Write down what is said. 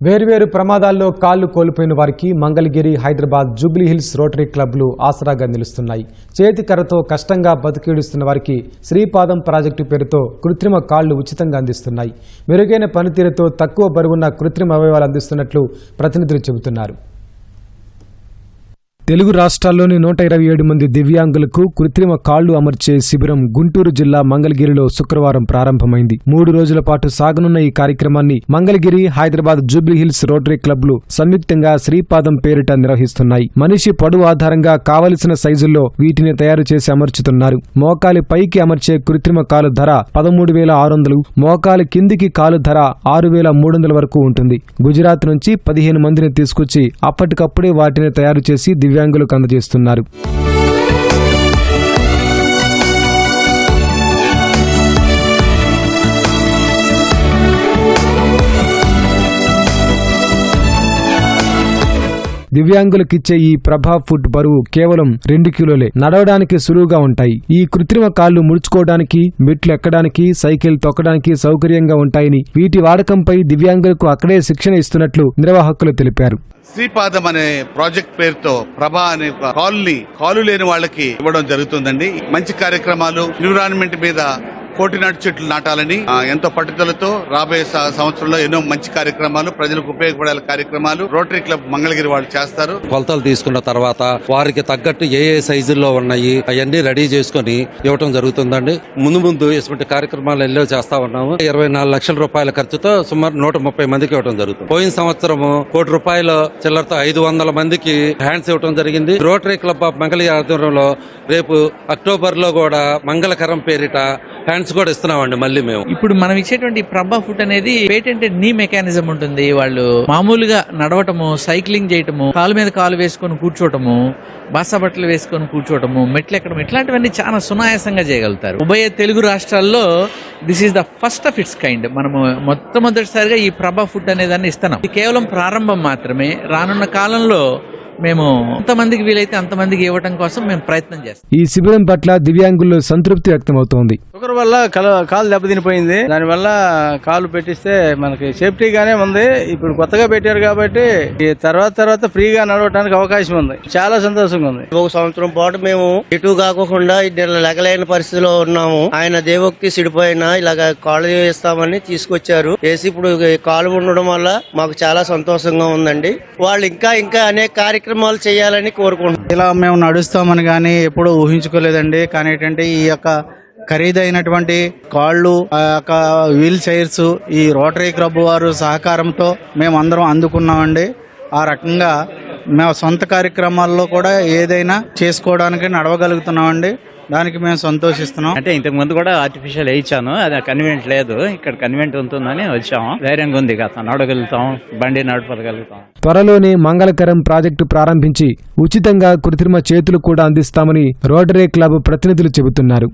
వేర్వేరు ప్రమాదాల్లో కాళ్లు కోల్పోయిన వారికి మంగళగిరి, హైదరాబాద్ జూబ్లీహిల్స్ రోటరీ క్లబ్లు ఆసరాగా నిలుస్తున్నాయి. చేతికర్రతో కష్టంగా బతికీడుస్తున్న వారికి శ్రీపాదం ప్రాజెక్టు పేరుతో కృత్రిమ కాళ్లు ఉచితంగా అందిస్తున్నాయి. మెరుగైన పనితీరుతో తక్కువ బరువున్న కృత్రిమ అవయవాలు అందిస్తున్నట్లు ప్రతినిధులు చెబుతున్నారు. తెలుగు రాష్ట్రాల్లోని 127 మంది దివ్యాంగులకు కృత్రిమ కాళ్లు అమర్చే శిబిరం గుంటూరు జిల్లా మంగళగిరిలో శుక్రవారం ప్రారంభమైంది. 3 రోజుల పాటు సాగనున్న ఈ కార్యక్రమాన్ని మంగళగిరి, హైదరాబాద్ జూబ్లీహిల్స్ రోటరీ క్లబ్లు సంయుక్తంగా శ్రీపాదం పేరిట నిర్వహిస్తున్నాయి. మనిషి పొడవు ఆధారంగా కావలసిన సైజుల్లో వీటిని తయారు చేసి అమర్చుతున్నారు. మోకాలి పైకి అమర్చే కృత్రిమ కాలు ధర 13,600, మోకాలి కిందికి కాలు ధర 6,300 వరకు ఉంటుంది. గుజరాత్ నుంచి 15 మందిని తీసుకొచ్చి అప్పటికప్పుడే వాటిని తయారు చేసి దివ్యాంగులకు అందజేస్తున్నారు. దివ్యాంగులకిచ్చే ఈ ప్రభా ఫుడ్ బరువు కేవలం 2 కిలోలే. నడవడానికి సులువుగా ఉంటాయి. ఈ కృత్రిమ కాళ్లు ముడుచుకోవడానికి, మెట్లు ఎక్కడానికి, సైకిల్ తొక్కడానికి సౌకర్యంగా ఉంటాయని, వీటి వాడకంపై దివ్యాంగులకు అక్కడే శిక్షణ ఇస్తున్నట్లు నిర్వాహకులు తెలిపారు. శ్రీపాదం అనే ప్రాజెక్ట్ పేరుతో ప్రభా అనే కాలు లేని వాళ్ళకి ఇవ్వడం జరుగుతుందండి. మంచి కార్యక్రమాలు, ఎన్విరాన్మెంట్ మీద కోటినాటి చెట్లు నాటాలని ఎంతో పట్టుదలతో రాబోయే సంవత్సరంలో ఎన్నో మంచి కార్యక్రమాలు, ప్రజలకు ఉపయోగపడే కార్యక్రమాలు రోటరీ క్లబ్ మంగళగిరి వాళ్ళు చేస్తారు. కొలతలు తీసుకున్న తర్వాత వారికి తగ్గట్టు ఏ సైజుల్లో ఉన్నాయి అవన్నీ రెడీ చేసుకుని ఇవ్వడం జరుగుతుందండి. ముందు ఇటువంటి కార్యక్రమాలు ఎన్నో చేస్తా ఉన్నాము. 24 లక్షల రూపాయల ఖర్చుతో సుమారు 130 మందికి ఇవ్వడం జరుగుతుంది. పోయిన సంవత్సరము ₹1,00,00,000 చిల్లరతో 500 మందికి హ్యాండ్స్ ఇవ్వడం జరిగింది. రోటరీ క్లబ్ ఆఫ్ మంగళగిరి ఆధ్వర్యంలో రేపు అక్టోబర్ లో కూడా మంగళకరం పేరిట హ్యాండ్స్ కూడా ఇస్తున్నామండి. మళ్ళీ మేము ఇప్పుడు మనం ఇచ్చేటువంటి ప్రభా ఫుడ్ అనేది పేటెంటెడ్ నీ మెకానిజం ఉంటుంది. వాళ్ళు మామూలుగా నడవటము, సైక్లింగ్ చేయటము, కాలు మీద కాలు వేసుకొని కూర్చోటము, బాసా బట్టలు వేసుకొని కూర్చోటము, మెట్లు ఎక్కడం, ఇట్లాంటివన్నీ చాలా సునాయాసంగా చేయగలుగుతారు. ఉభయ తెలుగు రాష్ట్రాల్లో this is the first of it's kind. మనము మొట్టమొదటిసారిగా ఈ ప్రభా ఫుడ్ అనేదాన్ని ఇస్తున్నాం. ఇది కేవలం ప్రారంభం మాత్రమే. రానున్న కాలంలో మేము ఎంతమందికి వీలైతే అంతమందికి ఇవ్వడం కోసం మేము ప్రయత్నం చేస్తాం. ఈ శిబిరం పట్ల దివ్యాంగుల్లో సంతృప్తి వ్యక్తమవుతోంది. షుగర్ వల్ల కాలు దెబ్బతినిపోయింది. దానివల్ల కాలు పెట్టిస్తే మనకి సేఫ్టీగానే ఉంది. ఇప్పుడు కొత్తగా పెట్టారు కాబట్టి తర్వాత ఫ్రీగా నడవడానికి అవకాశం ఉంది. చాలా సంతోషంగా ఉంది. 1 సంవత్సరం పాటు మేము ఇటు కాకుండా లెగలేని పరిస్థితిలో ఉన్నాము. ఆయన దేవోక్తి సిడిపోయినా ఇలాగ కాళ్ళు వేస్తామని తీసుకొచ్చారు. వేసి ఇప్పుడు కాలు ఉండడం వల్ల మాకు చాలా సంతోషంగా ఉందండి. వాళ్ళు ఇంకా అనేక కార్యక్రమాలు చేయాలని కోరుకుంటున్నాం. ఇలా మేము నడుస్తామని కానీ ఎప్పుడూ ఊహించుకోలేదండి. కానీ ఏంటంటే ఈ యొక్క ఖరీదైనటువంటి కాళ్ళు, వీల్ చైర్స్ ఈ రోటరీ క్లబ్ వారు సహకారంతో మేము అందరం అందుకున్నామండి. ఆ రకంగా మేము సొంత కార్యక్రమాల్లో కూడా ఏదైనా చేసుకోవడానికి నడవగలుగుతున్నామండి. దానికి మేము సంతోషిస్తున్నాం. అంటే ఇంతకు ముందు కూడా ఆర్టిఫిషియల్ వేయించాను, అది కన్వీనియంట్ లేదు. ఇక్కడ కన్వీనియంట్ ఉంటుందని వచ్చాము. ధైర్యంగా ఉంది కదా, నడవగలుగుతాం, బండి నడపగలుగుతాం. త్వరలోనే మంగళకరం ప్రాజెక్టు ప్రారంభించి ఉచితంగా కృత్రిమ చేతులు కూడా అందిస్తామని రోటరీ క్లబ్ ప్రతినిధులు చెబుతున్నారు.